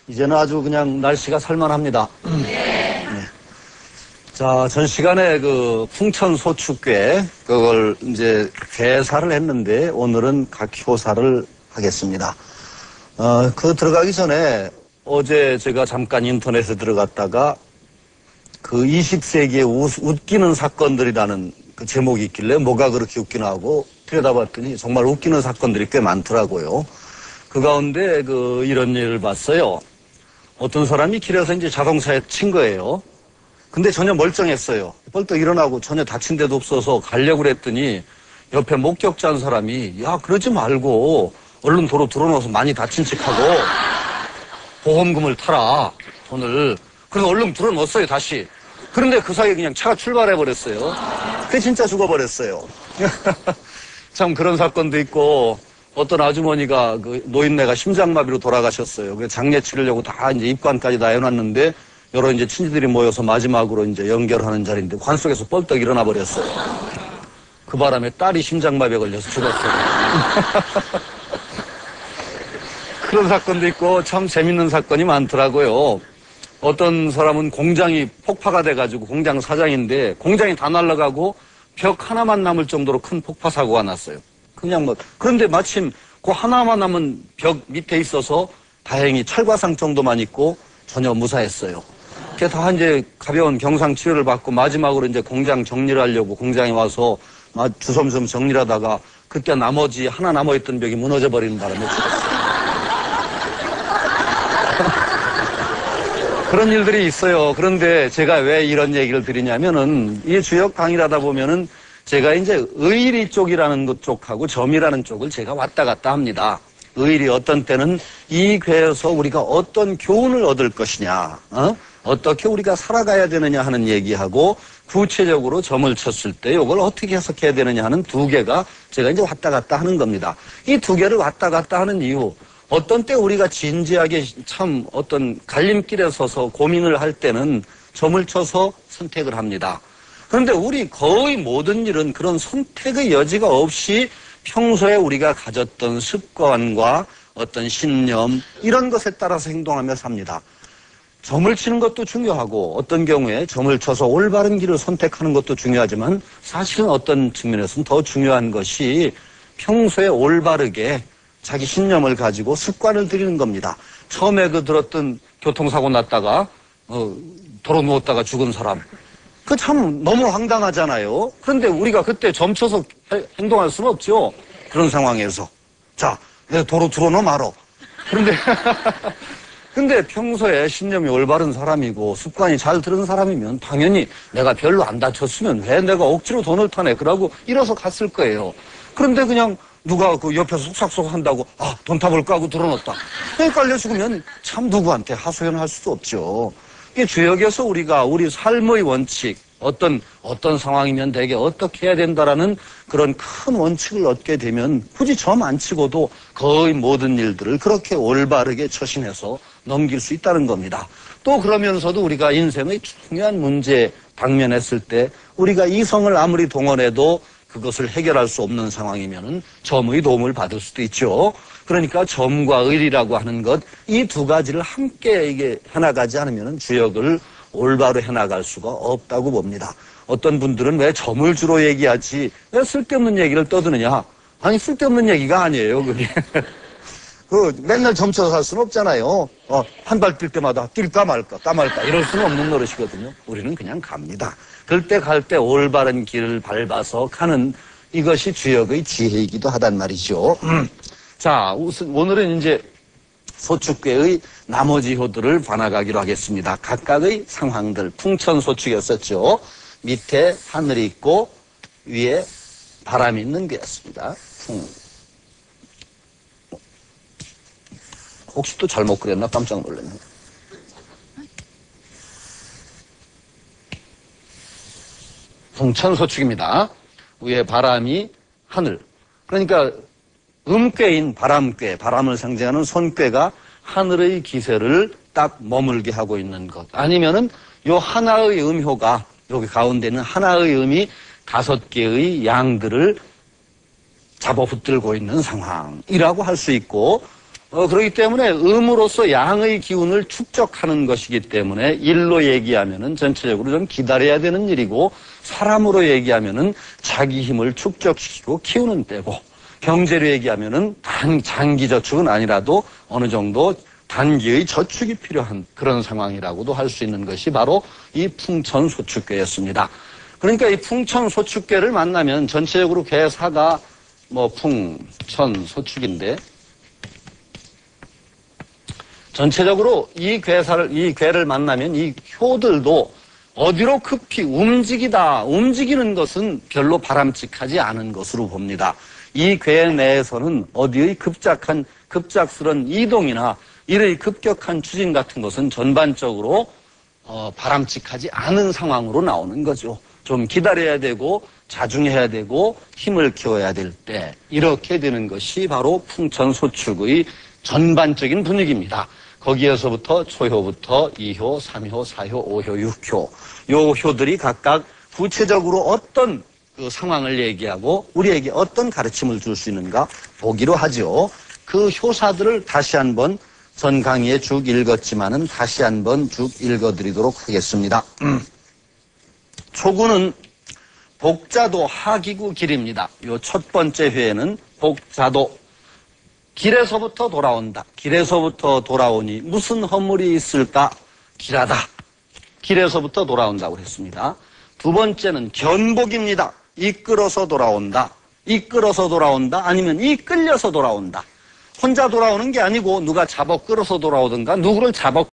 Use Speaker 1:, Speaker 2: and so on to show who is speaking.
Speaker 1: 이제는 아주 그냥 날씨가 살만합니다. 네. 자, 전 시간에 그 풍천소축괴, 그걸 이제 괴사를 했는데, 오늘은 각효사를 하겠습니다. 그 들어가기 전에 어제 제가 잠깐 인터넷에 들어갔다가 그 20세기의 웃기는 사건들이라는 그 제목이 있길래 뭐가 그렇게 웃기나 하고 들여다봤더니 정말 웃기는 사건들이 꽤 많더라고요. 그 가운데 이런 일을 봤어요. 어떤 사람이 길에서 이제 자동차에 친 거예요. 근데 전혀 멀쩡했어요. 벌떡 일어나고 전혀 다친 데도 없어서 가려고 그랬더니 옆에 목격자 한 사람이 야, 그러지 말고 얼른 도로 들어놓아서 많이 다친 척하고 보험금을 타라, 돈을. 그래서 얼른 들어놓았어요, 다시. 그런데 그 사이에 그냥 차가 출발해버렸어요. 그게 진짜 죽어버렸어요. 참 그런 사건도 있고, 어떤 아주머니가 그 노인네가 심장마비로 돌아가셨어요. 그래서 장례 치르려고 다 이제 입관까지 다 해놨는데 여러 이제 친지들이 모여서 마지막으로 이제 연결하는 자리인데 관 속에서 뻘떡 일어나 버렸어요. 그 바람에 딸이 심장마비에 걸려서 죽었어요. 그런 사건도 있고 참 재밌는 사건이 많더라고요. 어떤 사람은 공장이 폭파가 돼가지고 공장 사장인데 공장이 다 날아가고 벽 하나만 남을 정도로 큰 폭파 사고가 났어요. 그냥 그런데 마침 그 하나만 남은 벽 밑에 있어서 다행히 철과상 정도만 있고 전혀 무사했어요. 그게 다 이제 가벼운 경상 치료를 받고 마지막으로 이제 공장 정리를 하려고 공장에 와서 주섬주섬 정리를 하다가 그때 나머지 하나 남아있던 벽이 무너져 버리는 바람에 죽었어요. 그런 일들이 있어요. 그런데 제가 왜 이런 얘기를 드리냐면은 이 주역 강의를 하다 보면은 제가 이제 의리 쪽이라는 것 쪽하고 점이라는 쪽을 제가 왔다 갔다 합니다. 의리 어떤 때는 이 괴에서 우리가 어떤 교훈을 얻을 것이냐, 어떻게 우리가 살아가야 되느냐 하는 얘기하고 구체적으로 점을 쳤을 때 이걸 어떻게 해석해야 되느냐 하는 두 개가 제가 이제 왔다 갔다 하는 겁니다. 이 두 개를 왔다 갔다 하는 이유, 어떤 때 우리가 진지하게 참 어떤 갈림길에 서서 고민을 할 때는 점을 쳐서 선택을 합니다. 그런데 우리 거의 모든 일은 그런 선택의 여지가 없이 평소에 우리가 가졌던 습관과 어떤 신념 이런 것에 따라서 행동하며 삽니다. 점을 치는 것도 중요하고 어떤 경우에 점을 쳐서 올바른 길을 선택하는 것도 중요하지만 사실은 어떤 측면에서는 더 중요한 것이 평소에 올바르게 자기 신념을 가지고 습관을 들이는 겁니다. 처음에 들었던 교통사고 났다가 도로 누웠다가 죽은 사람, 그 참 너무 황당하잖아요. 그런데 우리가 그때 점쳐서 행동할 수는 없죠. 그런 상황에서 자, 내가 도로 들어놓어 말어. 근데 평소에 신념이 올바른 사람이고 습관이 잘 들은 사람이면 당연히 내가 별로 안 다쳤으면 왜 내가 억지로 돈을 타네 그러고 일어서 갔을 거예요. 그런데 그냥 누가 그 옆에서 속삭속 한다고 돈 타볼까 하고 들어놓았다. 깔려 죽으면 참 누구한테 하소연할 수도 없죠. 이게 주역에서 우리가 우리 삶의 원칙, 어떤 상황이면 되게 어떻게 해야 된다라는 그런 큰 원칙을 얻게 되면 굳이 점 안 치고도 거의 모든 일들을 그렇게 올바르게 처신해서 넘길 수 있다는 겁니다. 또 그러면서도 우리가 인생의 중요한 문제에 당면했을 때 우리가 이성을 아무리 동원해도 그것을 해결할 수 없는 상황이면은 점의 도움을 받을 수도 있죠. 그러니까 점과 의리라고 하는 것, 이 두 가지를 함께 이게 해나가지 않으면은 주역을 올바로 해나갈 수가 없다고 봅니다. 어떤 분들은 왜 점을 주로 얘기하지 왜 쓸데없는 얘기를 떠드느냐? 아니 쓸데없는 얘기가 아니에요, 그게. 맨날 점쳐서 살 수는 없잖아요. 한 발 뛸 때마다 뛸까 말까 이럴 수는 없는 노릇이거든요. 우리는 그냥 갑니다. 갈 때 올바른 길을 밟아서 가는 이것이 주역의 지혜이기도 하단 말이죠. 자, 오늘은 이제 소축괴의 나머지 효들을 봐나가기로 하겠습니다. 각각의 상황들, 풍천소축이었었죠. 밑에 하늘이 있고 위에 바람이 있는 괴였습니다. 혹시 또 잘못 그렸나 깜짝 놀랐네. 풍천소축입니다. 위에 바람이 하늘. 그러니까 음괴인 바람괴, 바람을 상징하는 손괴가 하늘의 기세를 딱 머물게 하고 있는 것. 아니면은 요 하나의 음효가 여기 가운데 있는 하나의 음이 5개의 양들을 잡아붙들고 있는 상황이라고 할 수 있고, 그렇기 때문에 음으로써 양의 기운을 축적하는 것이기 때문에 일로 얘기하면은 전체적으로 좀 기다려야 되는 일이고, 사람으로 얘기하면은 자기 힘을 축적시키고 키우는 때고, 경제로 얘기하면은 장기 저축은 아니라도 어느 정도 단기의 저축이 필요한 그런 상황이라고도 할 수 있는 것이 바로 이 풍천소축괴였습니다. 그러니까 이 풍천소축괴를 만나면 전체적으로 괴사가 풍천소축인데, 전체적으로 이 괴를 만나면 이 효들도 어디로 급히 움직이는 것은 별로 바람직하지 않은 것으로 봅니다. 이 괴 내에서는 어디의 급작스런 이동이나 이의 급격한 추진 같은 것은 전반적으로 바람직하지 않은 상황으로 나오는 거죠. 좀 기다려야 되고 자중해야 되고 힘을 키워야 될 때, 이렇게 되는 것이 바로 풍천소축의 전반적인 분위기입니다. 거기에서부터 초효부터 2효, 3효, 4효, 5효, 6효, 요 효들이 각각 구체적으로 어떤 그 상황을 얘기하고 우리에게 어떤 가르침을 줄 수 있는가 보기로 하죠. 그 효사들을 다시 한번 전 강의에 쭉 읽었지만은 다시 한번 쭉 읽어드리도록 하겠습니다. 초구는 복자도 하기구 길입니다. 요 첫 번째 회에는 복자도, 길에서부터 돌아온다. 길에서부터 돌아오니 무슨 허물이 있을까? 길하다. 길에서부터 돌아온다고 했습니다. 두 번째는 견복입니다. 이끌어서 돌아온다. 이끌어서 돌아온다. 아니면 이끌려서 돌아온다. 혼자 돌아오는 게 아니고 누가 잡아 끌어서 돌아오든가 누구를 잡아